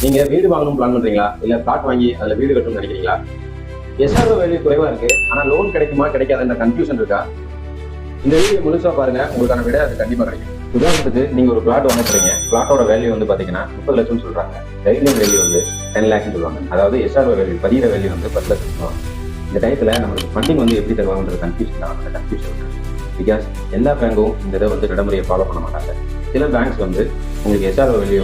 நீங்க வீடு வாங்கணும் பிளான் பண்றீங்களா, இல்ல பிளாட் வாங்கி அதுல வீடு கட்டணும்னு நினைக்கிறீங்களா? எஸ்ஆர்ஓ வேல்யூ குறைவா இருக்கு, ஆனா லோன் கிடைக்குமா கிடைக்காதுன்ற கன்ஃபியூஷன் இருக்கா? இந்த வீடியோ முழுசா பாருங்க, உங்களுக்கான விட அது கண்டிப்பா கிடைக்கும். உதாரணத்துக்கு நீங்க ஒரு பிளாட் வாங்க போறீங்க, பிளாட்டோட வேல்யூ வந்து பாத்தீங்கன்னா 30 லட்சம் சொல்றாங்க. கைட்லைன் வேல்யூ வந்து 10 லேக்ஸ் சொல்லுவாங்க. அதாவது எஸ்ஆர்ஓ வேல்யூ பதிகிற வேல்யூ வந்து 10 லட்சம் சொல்லுவாங்க. இந்த டயத்துல நம்மளுக்கு ஃபண்டிங் வந்து எப்படி தருவாங்கன்ற கன்ஃபியூஷன் தான். அந்த கன்ஃபியூஷன் இருக்கு. பிகாஸ் எல்லா பேங்கும் இந்த இதை வந்து நடைமுறையை ஃபாலோ பண்ண மாட்டாங்க. சில பேங்க்ஸ் வந்து உங்களுக்கு எஸ்ஆர்ஓ வேல்யூ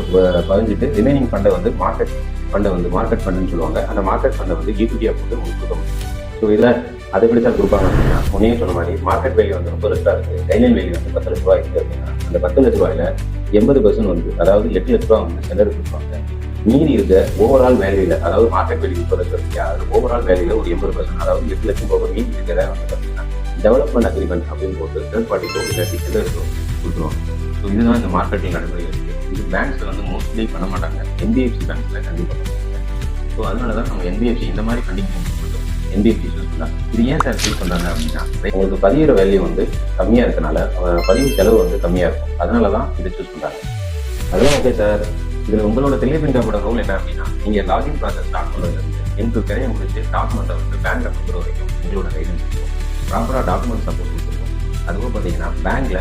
பதிஞ்சிட்டு ரிமைனிங் ஃபண்டை வந்து மார்க்கெட் ஃபண்டுன்னு சொல்லுவாங்க. அந்த மார்க்கெட் ஃபண்டை வந்து ஈக்விட்டியாக போட்டு உங்களுக்கு கொடுக்க முடியும். ஸோ இதில் அதை எப்படி சார் கொடுப்பாங்க அப்படின்னா, முன்னே சொன்ன மாதிரி மார்க்கெட் வேல்யூ வந்து 30 லட்சம் இருக்குது, கைட்லைன் வேல்யூ வந்து 10 லட்ச ரூபாய் இருக்குது அப்படின்னா, அந்த 10 லட்ச ரூபாயில 80% வந்து, அதாவது 8 லட்ச ரூபா வந்து சென்டர் கொடுப்பாங்க. மீதி இருக்க ஓவரால் வேல்யூல, அதாவது மார்க்கெட் வேல்யூ 30 லட்சம் இருக்கு, அது ஓவரால் வேல்யூல ஒரு 80%, அதாவது 8 லட்சம் போக மீதி இருக்கிறத வந்து பார்த்தீங்கன்னா டெவலப்மெண்ட் அக்ரிமெண்ட் அப்படின்னு போட்டு தேர்ட் பார்ட்டிக்கோ இல்லாட்டி செல்லருக்கோ கொடுத்துருவாங்க. ஸோ இதுதான் இந்த மார்க்கெட்டிங் நடைமுறை இருக்குது. இது பேங்க்ஸில் வந்து மோஸ்ட்லி பண்ண மாட்டாங்க. என்பிஎஃப்சி பேங்க்ஸில் கண்டிப்பாக பண்ணுவாங்க. ஸோ அதனால தான் நம்ம என்பிஎஃப்சி இந்த மாதிரி ஃபண்டிங் கொடுத்தோம். என்பிஎஃப்சி சூஸ் பண்ணலாம். இது ஏன் சார் சூஸ் பண்ணுறாங்க அப்படின்னா, உங்களுக்கு பதிகிற வேல்யூ வந்து கம்மியாக இருக்கனால பதிவு செலவு வந்து கம்மியாக இருக்கும். அதனால தான் இதை சூஸ் பண்ணுறாங்க. அதெல்லாம் ஓகே சார். இதில் உங்களோட தெளிவின்காவோட ரோல் என்ன அப்படின்னா, நீங்கள் லாகின் ப்ராசஸ் ஸ்டார்ட் பண்ணுறதுலேருந்து எனக்கு கிடையாது முடிச்சு டாக்குமெண்ட்டை வந்து பேங்க்கை கொடுக்குற வரைக்கும் உங்களோட கைடன்ஸ் இருக்கும். ப்ராப்பராக டாக்குமெண்ட் சப்போர்ட் கொடுத்துருவோம். அதுவும் பார்த்தீங்கன்னா பேங்க்ல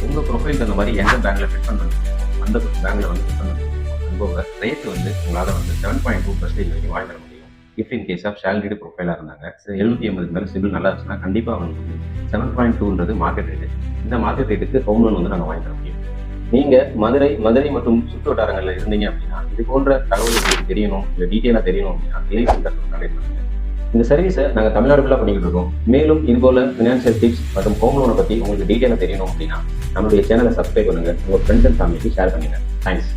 உங்கள் ப்ரொஃபைல் அந்த மாதிரி எந்த பேங்க்ல ஃபிட் பண்ண அந்த பேங்க்ல வந்து ஃபிட் பண்ண அதுபோக ரேட் வந்து உங்களால் வந்து 7.2% வரைக்கும் வாங்கி தர முடியும். If in case of salaried ப்ரொஃபைலாக இருந்தாங்க, 780 மேலே சிபில் நல்லா இருந்துச்சுன்னா கண்டிப்பாக அவங்களுக்கு வந்து 7.2ன்றது மார்க்கெட் ரேட்டு. இந்த மார்க்கெட் ரேட்டுக்கு ஹோம் லோன் வந்து நாங்கள் வாங்கி தர முடியும். நீங்கள் மதுரை மற்றும் சுற்று வட்டாரங்களில் இருந்தீங்க அப்படின்னா, இது போன்ற தகவல் உங்களுக்கு தெரியணும், இல்லை டீட்டெயிலாக தெரியணும் அப்படின்னா ரிலீஃப் சென்டர் கான்டாக்ட் பண்ணுங்க. இந்த சர்வீஸை நாங்கள் தமிழ்நாடு ஃபுல்லாக பண்ணிக்கிட்டு இருக்கோம். மேலும் இதுபோல ஃபினான்ஷியல் டிப்ஸ் மற்றும் ஹோம் லோனை பற்றி உங்களுக்கு டீட்டெயிலாக தெரியணும் அப்படின்னா நம்மளுடைய சேனலை சப்ஸ்கிரைப் பண்ணுங்கள், உங்கள் ஃப்ரெண்ட்ஸ் அண்ட் ஃபேமிலிக்கு ஷேர் பண்ணுங்கள். தேங்க்ஸ்.